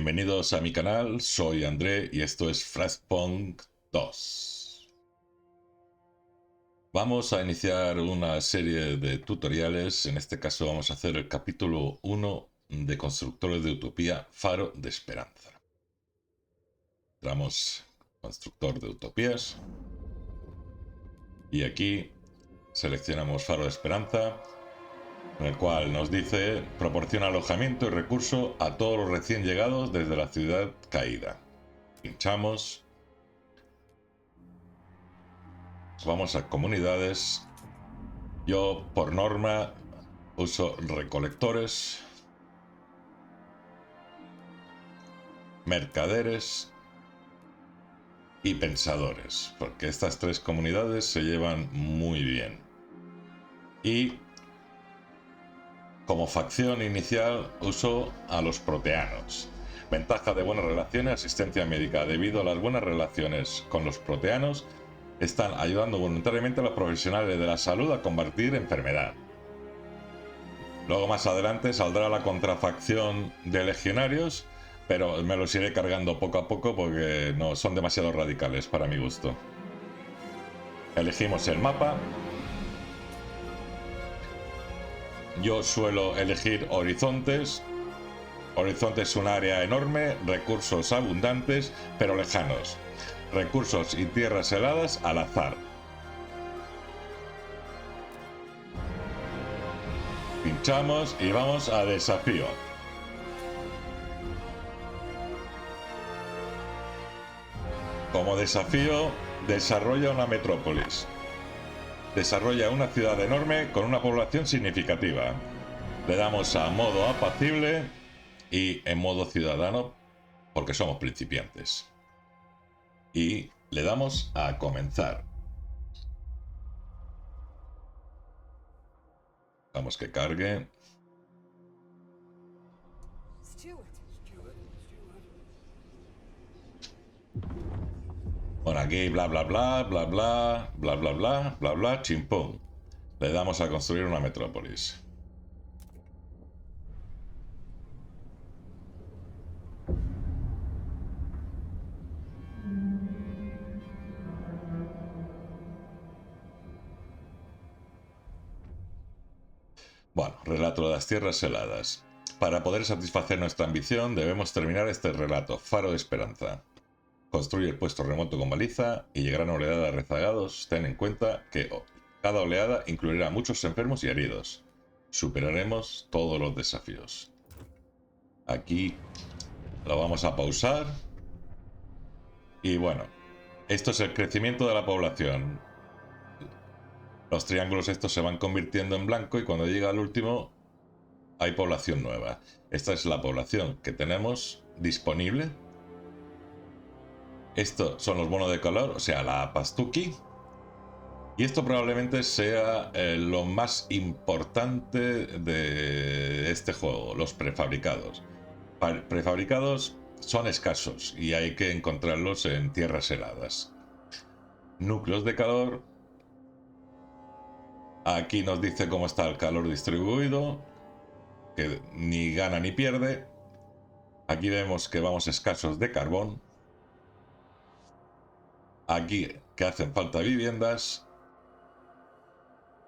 Bienvenidos a mi canal, soy André y esto es Frostpunk 2. Vamos a iniciar una serie de tutoriales, en este caso vamos a hacer el capítulo 1 de Constructores de Utopía, Faro de Esperanza. Entramos Constructor de Utopías y aquí seleccionamos Faro de Esperanza, en el cual nos dice proporciona alojamiento y recurso a todos los recién llegados desde la ciudad caída. Pinchamos, vamos a comunidades. Yo por norma uso recolectores, mercaderes y pensadores, porque estas tres comunidades se llevan muy bien. Y como facción inicial uso a los proteanos. Ventaja de buenas relaciones, asistencia médica. Debido a las buenas relaciones con los proteanos, están ayudando voluntariamente a los profesionales de la salud a combatir enfermedad. Luego más adelante saldrá la contrafacción de legionarios, pero me los iré cargando poco a poco porque no son demasiado radicales para mi gusto. Elegimos el mapa. Yo suelo elegir horizontes. Horizonte es un área enorme, recursos abundantes, pero lejanos. Recursos y tierras heladas al azar. Pinchamos y vamos a desafío. Como desafío, desarrolla una metrópolis. Desarrolla una ciudad enorme con una población significativa. Le damos a modo apacible y en modo ciudadano porque somos principiantes. Y le damos a comenzar. Vamos que cargue. Bueno, aquí bla bla bla bla bla bla bla bla bla bla chimpón. Le damos a construir una metrópolis. Bueno, relato de las tierras heladas. Para poder satisfacer nuestra ambición debemos terminar este relato, Faro de Esperanza. Construye el puesto remoto con baliza y llegará una oleada de rezagados. Ten en cuenta que cada oleada incluirá muchos enfermos y heridos. Superaremos todos los desafíos. Aquí lo vamos a pausar. Y bueno, esto es el crecimiento de la población. Los triángulos estos se van convirtiendo en blanco y cuando llega al último hay población nueva. Esta es la población que tenemos disponible. Estos son los bonos de color, o sea, la Pastuki. Y esto probablemente sea lo más importante de este juego, los prefabricados. Prefabricados son escasos y hay que encontrarlos en tierras heladas. Núcleos de calor. Aquí nos dice cómo está el calor distribuido, que ni gana ni pierde. Aquí vemos que vamos escasos de carbón. Aquí que hacen falta viviendas.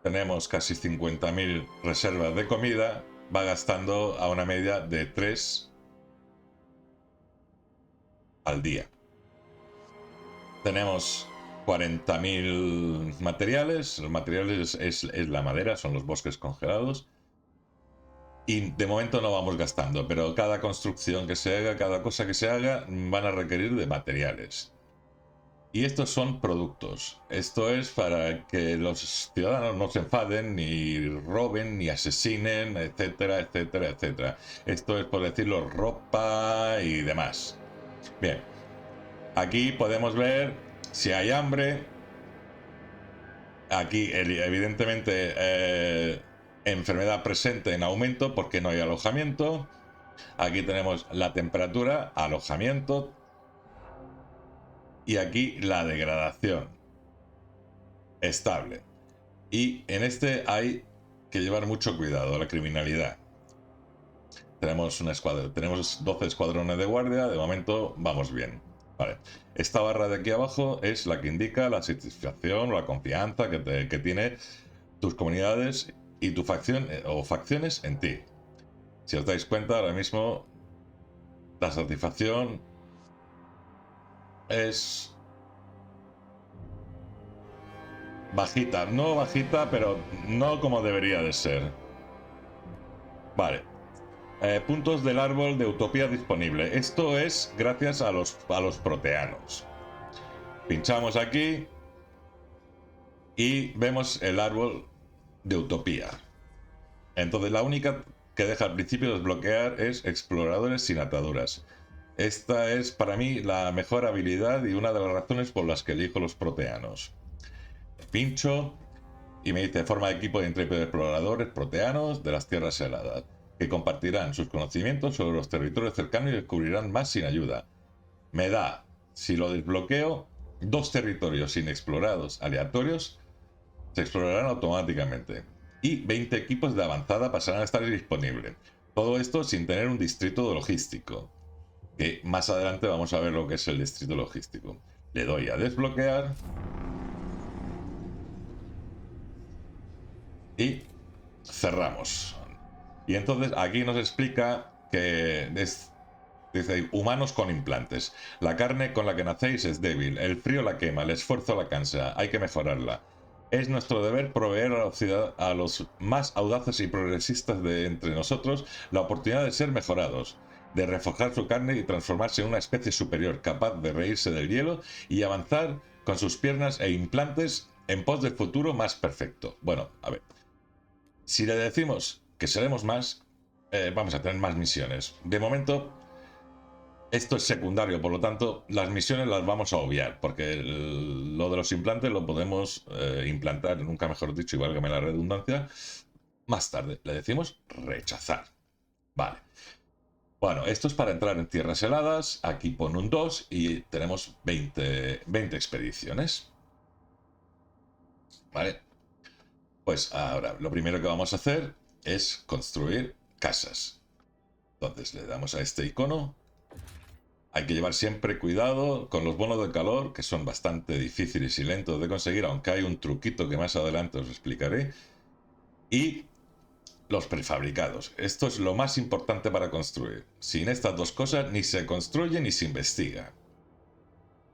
Tenemos casi 50.000 reservas de comida. Va gastando a una media de 3 al día. Tenemos 40.000 materiales. Los materiales es la madera, son los bosques congelados. Y de momento no vamos gastando, pero cada construcción que se haga, cada cosa que se haga, van a requerir de materiales. Y estos son productos. Esto es para que los ciudadanos no se enfaden, ni roben, ni asesinen, etcétera, etcétera, etcétera. Esto es, por decirlo, ropa y demás. Bien. Aquí podemos ver si hay hambre. Aquí, evidentemente, enfermedad presente en aumento porque no hay alojamiento. Aquí tenemos la temperatura, alojamiento. Y aquí la degradación. Estable. Y en este hay que llevar mucho cuidado, la criminalidad. Tenemos una escuadra, tenemos 12 escuadrones de guardia, de momento vamos bien. Vale. Esta barra de aquí abajo es la que indica la satisfacción o la confianza que tiene tus comunidades y tu facción o facciones en ti. Si os dais cuenta, ahora mismo la satisfacción es bajita, no bajita, pero no como debería de ser. Vale. Puntos del árbol de utopía disponible. Esto es gracias a los proteanos. Pinchamos aquí y vemos el árbol de utopía. Entonces la única que deja al principio desbloquear es exploradores sin ataduras. Esta es para mí la mejor habilidad y una de las razones por las que elijo los proteanos. Pincho y me dice forma de equipo de intrépidos exploradores proteanos de las tierras heladas, que compartirán sus conocimientos sobre los territorios cercanos y descubrirán más sin ayuda. Me da, si lo desbloqueo, 2 territorios inexplorados aleatorios se explorarán automáticamente y 20 equipos de avanzada pasarán a estar disponibles. Todo esto sin tener un distrito logístico, que más adelante vamos a ver lo que es el distrito logístico. Le doy a desbloquear y cerramos. Y entonces aquí nos explica que dice humanos con implantes. La carne con la que nacéis es débil, el frío la quema, el esfuerzo la cansa, hay que mejorarla. Es nuestro deber proveer a los más audaces y progresistas de entre nosotros la oportunidad de ser mejorados, de reforjar su carne y transformarse en una especie superior, capaz de reírse del hielo y avanzar con sus piernas e implantes en pos del futuro más perfecto. Bueno, a ver. Si le decimos que seremos más, vamos a tener más misiones. De momento, esto es secundario, por lo tanto, las misiones las vamos a obviar, porque lo de los implantes lo podemos implantar, nunca mejor dicho, igual que me la redundancia, más tarde. Le decimos rechazar. Vale. Bueno, esto es para entrar en tierras heladas. Aquí pone un 2 y tenemos 20 expediciones. Vale. Pues ahora, lo primero que vamos a hacer es construir casas. Entonces le damos a este icono. Hay que llevar siempre cuidado con los bonos de calor, que son bastante difíciles y lentos de conseguir, aunque hay un truquito que más adelante os explicaré. Y los prefabricados. Esto es lo más importante para construir. Sin estas dos cosas ni se construye ni se investiga.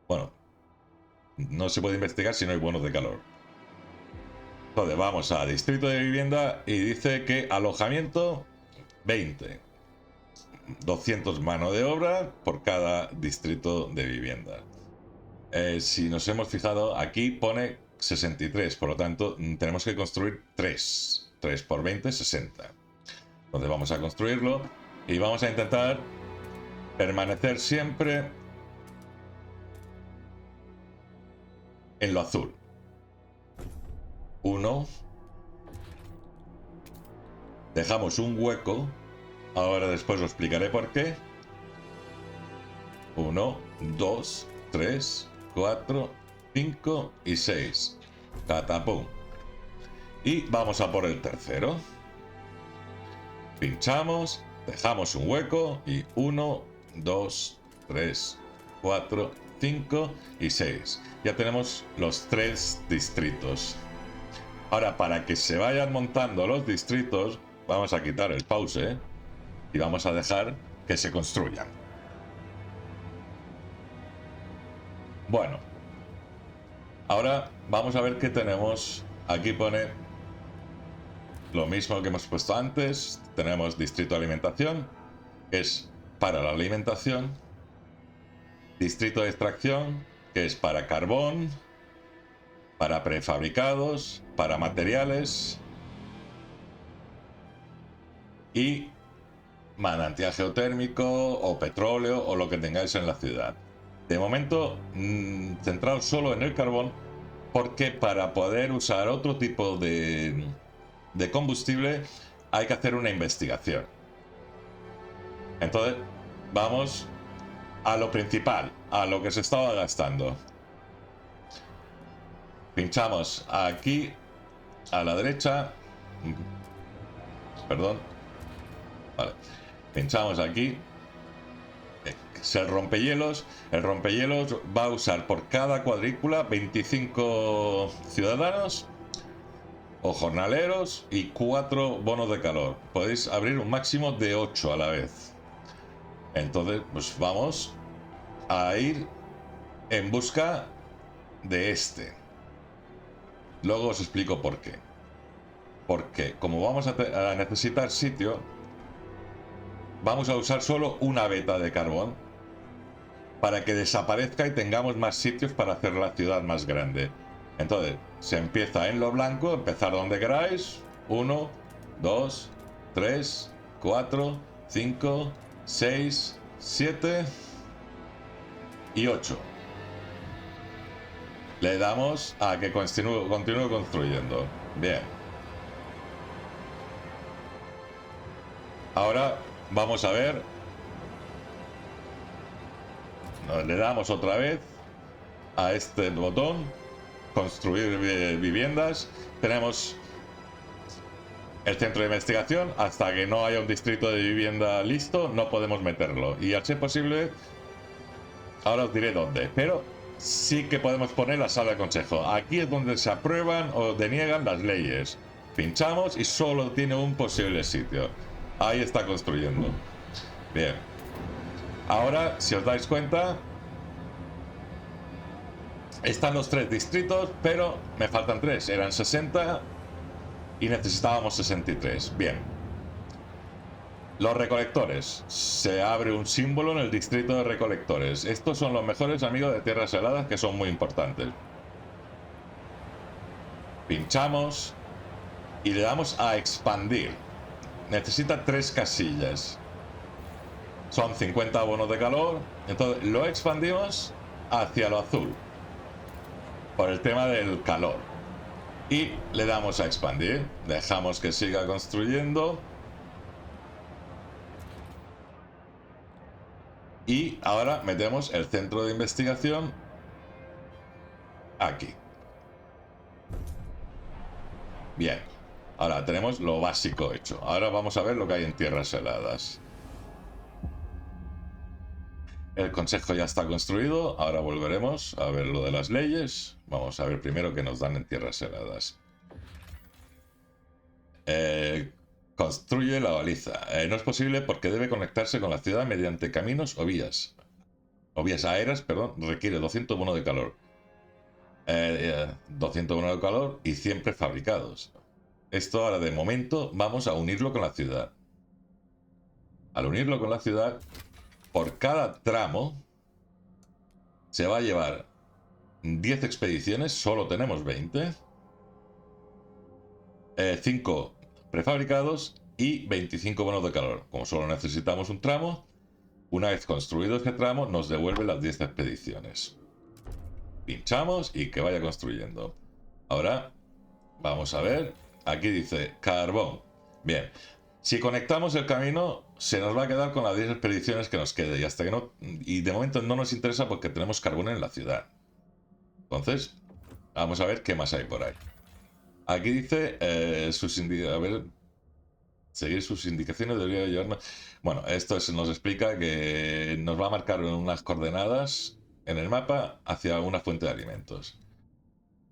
Bueno, no se puede investigar si no hay bonos de calor. Entonces vamos a distrito de vivienda y dice que alojamiento 20. 200 mano de obra por cada distrito de vivienda. Si nos hemos fijado, aquí pone 63, por lo tanto tenemos que construir 3. 3 por 20, 60. Entonces vamos a construirlo y vamos a intentar permanecer siempre en lo azul. 1. Dejamos un hueco. Ahora después os explicaré por qué. 1, 2, 3, 4, 5 y 6. Catapum. Y vamos a por el tercero. Pinchamos, dejamos un hueco y 1, 2, 3, 4, 5 y 6. Ya tenemos los 3 distritos. Ahora, para que se vayan montando los distritos, vamos a quitar el pause y vamos a dejar que se construyan. Bueno, ahora vamos a ver qué tenemos. Aquí pone lo mismo que hemos puesto antes. Tenemos distrito de alimentación, que es para la alimentación. Distrito de extracción, que es para carbón, para prefabricados, para materiales y manantial geotérmico o petróleo o lo que tengáis en la ciudad. De momento, centraos solo en el carbón, porque para poder usar otro tipo de combustible hay que hacer una investigación. Entonces, vamos a lo principal, a lo que se estaba gastando. Pinchamos aquí a la derecha. Perdón. Vale. Pinchamos aquí. Es el rompehielos. El rompehielos va a usar por cada cuadrícula 25 ciudadanos o jornaleros y 4 bonos de calor. Podéis abrir un máximo de 8 a la vez. Entonces, pues vamos a ir en busca de este. Luego os explico por qué. Porque como vamos a necesitar sitio, vamos a usar solo una veta de carbón para que desaparezca y tengamos más sitios para hacer la ciudad más grande. Entonces, se empieza en lo blanco, empezar donde queráis. 1, 2, 3, 4, 5, 6, 7 y 8. Le damos a que continúe construyendo. Bien. Ahora vamos a ver. Le damos otra vez a este botón. Construir viviendas. Tenemos el centro de investigación. Hasta que no haya un distrito de vivienda listo, no podemos meterlo. Y al ser posible, ahora os diré dónde. Pero sí que podemos poner la sala de consejo. Aquí es donde se aprueban o deniegan las leyes. Pinchamos y solo tiene un posible sitio. Ahí está construyendo. Bien. Ahora, si os dais cuenta, están los 3 distritos, pero me faltan 3. Eran 60 y necesitábamos 63. Bien. Los recolectores. Se abre un símbolo en el distrito de recolectores. Estos son los mejores amigos de tierras heladas, que son muy importantes. Pinchamos y le damos a expandir. Necesita 3 casillas. Son 50 bonos de calor. Entonces lo expandimos hacia lo azul por el tema del calor. Y le damos a expandir. Dejamos que siga construyendo. Y ahora metemos el centro de investigación aquí. Bien. Ahora tenemos lo básico hecho. Ahora vamos a ver lo que hay en tierras heladas. El consejo ya está construido. Ahora volveremos a ver lo de las leyes. Vamos a ver primero qué nos dan en tierras heladas. Construye la baliza. No es posible porque debe conectarse con la ciudad mediante caminos o vías. O vías aéreas, perdón. Requiere 200 bonos de calor. 200 bonos de calor y 100 prefabricados. Esto ahora de momento vamos a unirlo con la ciudad. Al unirlo con la ciudad, por cada tramo se va a llevar 10 expediciones, solo tenemos 20. 5 prefabricados y 25 bonos de calor. Como solo necesitamos un tramo, una vez construido este tramo nos devuelve las 10 expediciones. Pinchamos y que vaya construyendo. Ahora vamos a ver. Aquí dice carbón. Bien. Si conectamos el camino, se nos va a quedar con las 10 expediciones que nos quede. Y hasta que no. Y de momento no nos interesa porque tenemos carbón en la ciudad. Entonces, vamos a ver qué más hay por ahí. Aquí dice a ver. Seguir sus indicaciones debería llevarnos. Bueno, esto nos explica que nos va a marcar unas coordenadas en el mapa hacia una fuente de alimentos.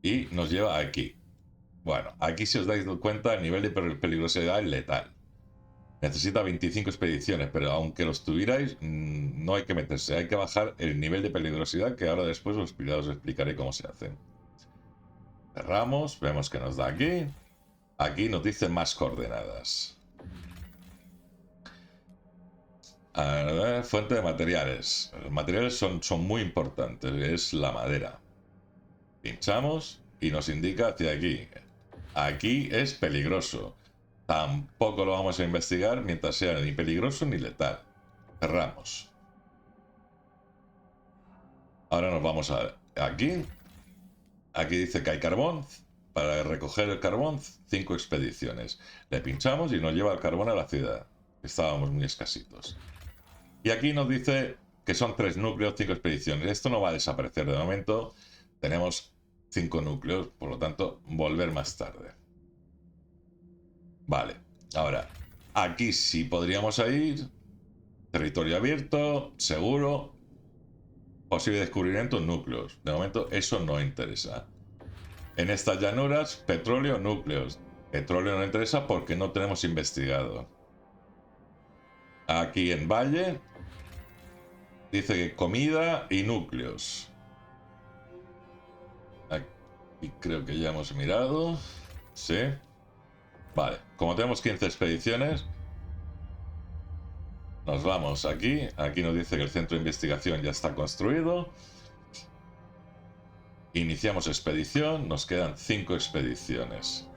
Y nos lleva aquí. Bueno, aquí si os dais cuenta, el nivel de peligrosidad es letal. Necesita 25 expediciones, pero aunque los tuvierais, no hay que meterse. Hay que bajar el nivel de peligrosidad, que ahora después os explicaré cómo se hace. Cerramos, vemos que nos da aquí. Aquí nos dice más coordenadas. A ver, fuente de materiales. Los materiales son muy importantes. Es la madera. Pinchamos y nos indica hacia aquí. Aquí es peligroso. Tampoco lo vamos a investigar mientras sea ni peligroso ni letal. Cerramos. Ahora nos vamos a aquí. Aquí dice que hay carbón. Para recoger el carbón, 5 expediciones. Le pinchamos y nos lleva el carbón a la ciudad. Estábamos muy escasitos. Y aquí nos dice que son 3 núcleos, 5 expediciones. Esto no va a desaparecer de momento. Tenemos 5 núcleos, por lo tanto, volver más tarde. Vale, ahora, aquí sí podríamos ir, Territorio abierto, seguro. Posible descubrimiento en núcleos. De momento eso no interesa. En estas llanuras, petróleo, núcleos. Petróleo no interesa porque no tenemos investigado. Aquí en Valle dice que comida y núcleos. Aquí creo que ya hemos mirado. Sí. Vale, como tenemos 15 expediciones, nos vamos aquí. Aquí nos dice que el centro de investigación ya está construido. Iniciamos expedición, nos quedan 5 expediciones.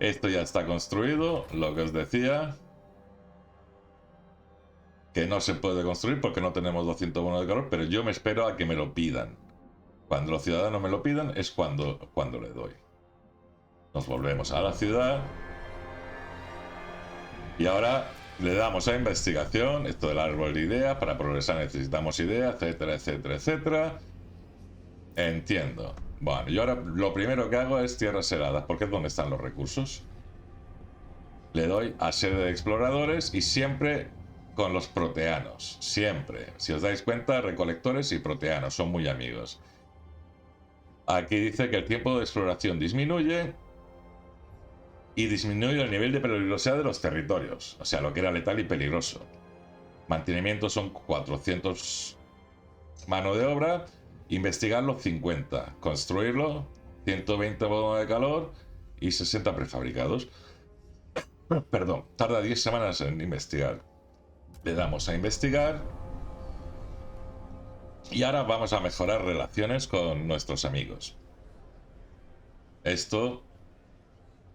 Esto ya está construido, lo que os decía, que no se puede construir porque no tenemos 200 bonos de calor, pero yo me espero a que me lo pidan. Cuando los ciudadanos me lo pidan es cuando le doy. Nos volvemos a la ciudad. Y ahora le damos a investigación, esto del árbol de ideas, para progresar necesitamos ideas, etcétera, etcétera, etcétera. Entiendo. Bueno, yo ahora lo primero que hago es tierras heladas, porque es donde están los recursos. Le doy a sede de exploradores y siempre con los proteanos. Siempre. Si os dais cuenta, recolectores y proteanos son muy amigos. Aquí dice que el tiempo de exploración disminuye y disminuye el nivel de peligrosidad de los territorios. O sea, lo que era letal y peligroso. Mantenimiento son 400 mano de obra. Investigarlo 50. Construirlo 120 bonos de calor y 60 prefabricados. Perdón, tarda 10 semanas en investigar. Le damos a investigar. Y ahora vamos a mejorar relaciones con nuestros amigos. Esto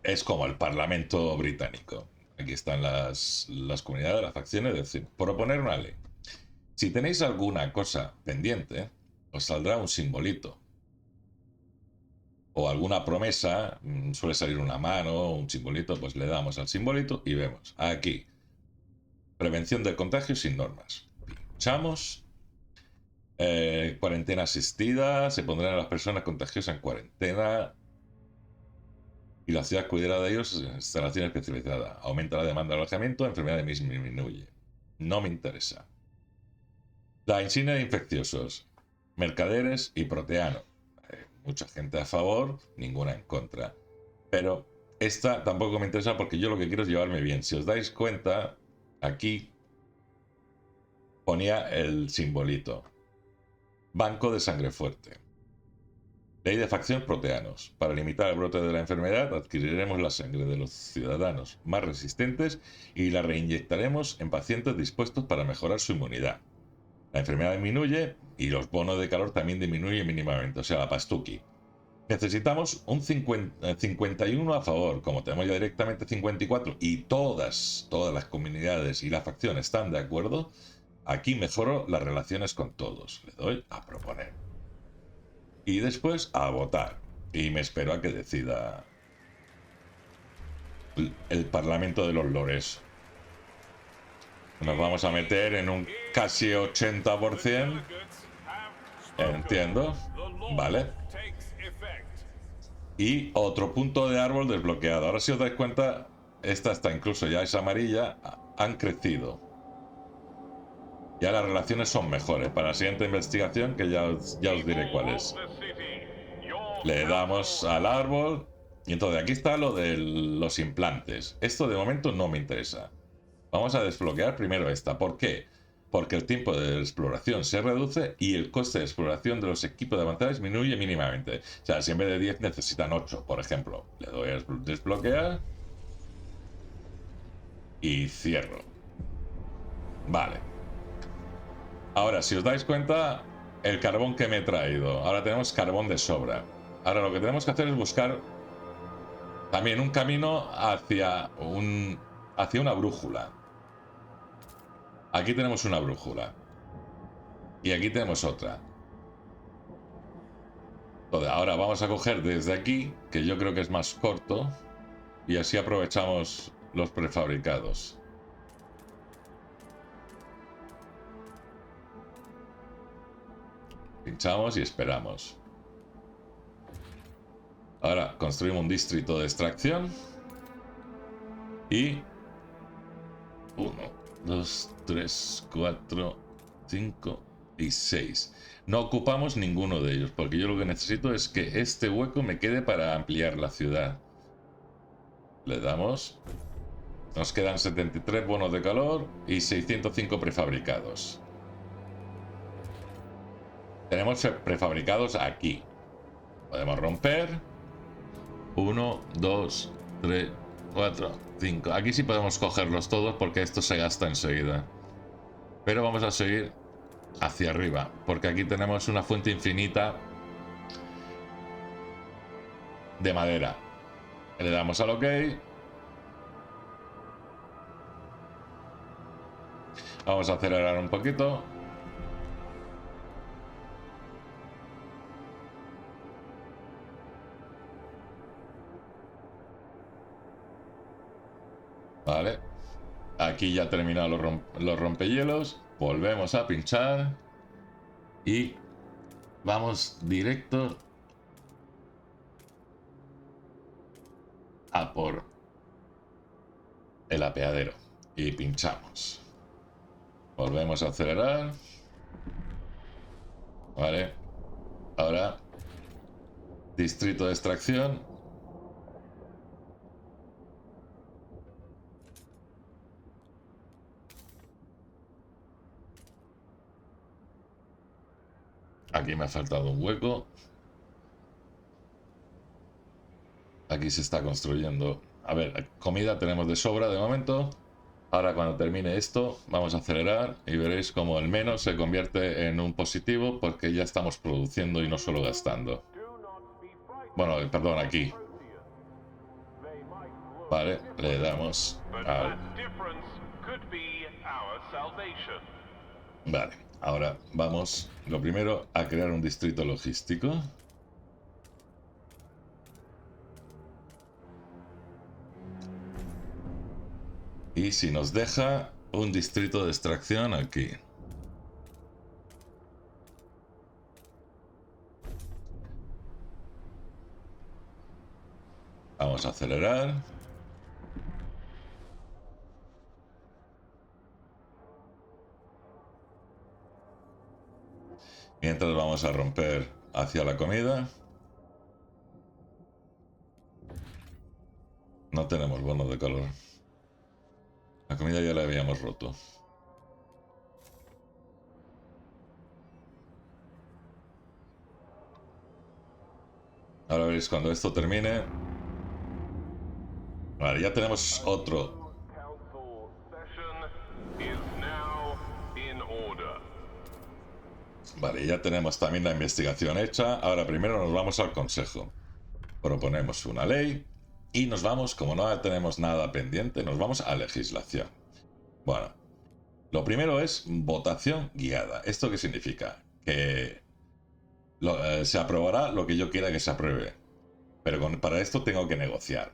es como el Parlamento británico. Aquí están las comunidades, las facciones, es decir, proponer una ley. Si tenéis alguna cosa pendiente, os saldrá un simbolito. O alguna promesa, suele salir una mano, un simbolito, pues le damos al simbolito y vemos. Aquí, prevención del contagio sin normas. Pinchamos. Cuarentena asistida, se pondrán a las personas contagiosas en cuarentena y la ciudad cuidará de ellos en instalación especializada. Aumenta la demanda de alojamiento, enfermedad disminuye. No me interesa. La insignia de infecciosos, mercaderes y proteano. Mucha gente a favor, ninguna en contra. Pero esta tampoco me interesa porque yo lo que quiero es llevarme bien. Si os dais cuenta, aquí ponía el simbolito. Banco de sangre fuerte. Ley de facción proteanos. Para limitar el brote de la enfermedad, adquiriremos la sangre de los ciudadanos más resistentes y la reinyectaremos en pacientes dispuestos para mejorar su inmunidad. La enfermedad disminuye y los bonos de calor también disminuyen mínimamente, o sea, la pastuqui. Necesitamos un 51 a favor, como tenemos ya directamente 54 y todas las comunidades y la facción están de acuerdo. Aquí mejoro las relaciones con todos. Le doy a proponer. Y después a votar. Y me espero a que decida el Parlamento de los Lores. Nos vamos a meter en un casi 80%. Entiendo. Vale. Y otro punto de árbol desbloqueado. Ahora si os dais cuenta, esta está incluso ya es amarilla. Han crecido. Ya las relaciones son mejores. Para la siguiente investigación, que ya os diré cuál es. Le damos al árbol. Y entonces aquí está lo de los implantes. Esto de momento no me interesa. Vamos a desbloquear primero esta. ¿Por qué? Porque el tiempo de exploración se reduce y el coste de exploración de los equipos de avanzada disminuye mínimamente. O sea, si en vez de 10 necesitan 8, por ejemplo. Le doy a desbloquear. Y cierro. Vale. Ahora, si os dais cuenta, el carbón que me he traído. Ahora tenemos carbón de sobra. Ahora lo que tenemos que hacer es buscar también un camino hacia una brújula. Aquí tenemos una brújula. Y aquí tenemos otra. Entonces, ahora vamos a coger desde aquí, que yo creo que es más corto. Y así aprovechamos los prefabricados. Pinchamos y esperamos. Ahora construimos un distrito de extracción. Y... 1, 2, 3, 4, 5 y 6. No ocupamos ninguno de ellos, porque yo lo que necesito es que este hueco me quede para ampliar la ciudad. Le damos. Nos quedan 73 bonos de calor y 605 prefabricados. Tenemos prefabricados aquí. Podemos romper. 1, 2, 3, 4, 5. Aquí sí podemos cogerlos todos porque esto se gasta enseguida. Pero vamos a seguir hacia arriba, porque aquí tenemos una fuente infinita de madera. Le damos al OK. Vamos a acelerar un poquito. Vale. Aquí ya terminado los rompehielos. Volvemos a pinchar. Y vamos directo a por el apeadero. Y pinchamos. Volvemos a acelerar. Vale. Ahora, distrito de extracción. Aquí me ha faltado un hueco. Aquí se está construyendo. A ver, comida tenemos de sobra de momento. Ahora cuando termine esto, vamos a acelerar y veréis como el menos se convierte en un positivo porque ya estamos produciendo y no solo gastando. Bueno, perdón, aquí. Vale, le damos al... Vale, ahora vamos, lo primero, a crear un distrito logístico. Y si nos deja un distrito de extracción aquí. Vamos a acelerar. Mientras vamos a romper hacia la comida. No tenemos bonos de calor. La comida ya la habíamos roto. Ahora veréis cuando esto termine. Vale, ya tenemos otro. Vale, ya tenemos también la investigación hecha. Ahora primero nos vamos al consejo. Proponemos una ley. Y nos vamos, como no tenemos nada pendiente, nos vamos a legislación. Bueno, lo primero es votación guiada. ¿Esto qué significa? Que se aprobará lo que yo quiera que se apruebe. Pero para esto tengo que negociar.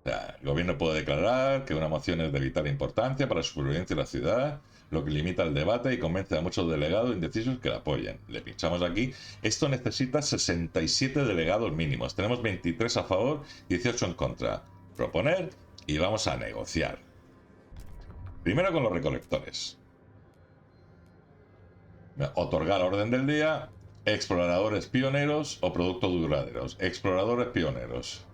O sea, el gobierno puede declarar que una moción es de vital importancia para la supervivencia de la ciudad, lo que limita el debate y convence a muchos delegados indecisos que la apoyen. Le pinchamos aquí. Esto necesita 67 delegados mínimos. Tenemos 23 a favor, 18 en contra. Proponer y vamos a negociar. Primero con los recolectores. Otorgar orden del día, exploradores pioneros o productos duraderos. Exploradores pioneros.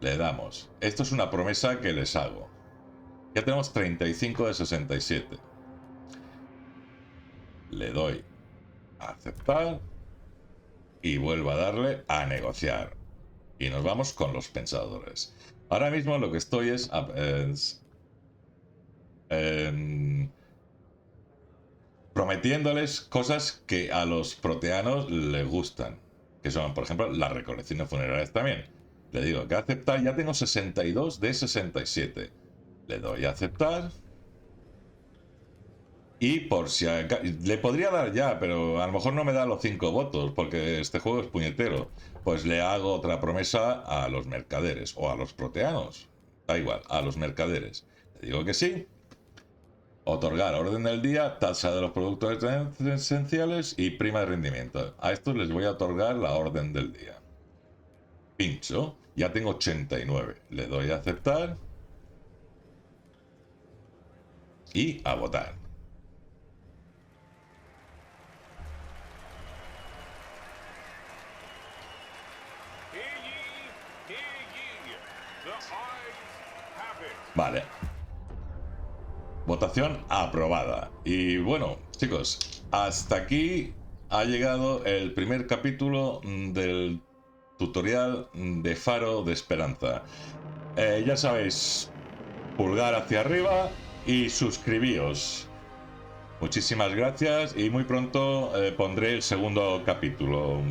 Le damos. Esto es una promesa que les hago. Ya tenemos 35 de 67. Le doy a aceptar y vuelvo a darle a negociar. Y nos vamos con los pensadores. Ahora mismo lo que estoy es prometiéndoles cosas que a los proteanos les gustan. Que son, por ejemplo, las recolecciones funerarias también. Le digo que aceptar. Ya tengo 62 de 67. Le doy a aceptar. Y por si le podría dar ya, pero a lo mejor no me da los 5 votos, porque este juego es puñetero. Pues le hago otra promesa a los mercaderes o a los proteanos. Da igual, a los mercaderes. Le digo que sí. Otorgar orden del día, tasa de los productos esenciales y prima de rendimiento. A estos les voy a otorgar la orden del día. Pincho. Ya tengo 89. Le doy a aceptar. y a votar. Vale. Votación aprobada. Y bueno, chicos, hasta aquí ha llegado el primer capítulo del tutorial de Faro de Esperanza. Ya sabéis, pulgar hacia arriba y suscribíos. Muchísimas gracias y muy pronto pondré el segundo capítulo.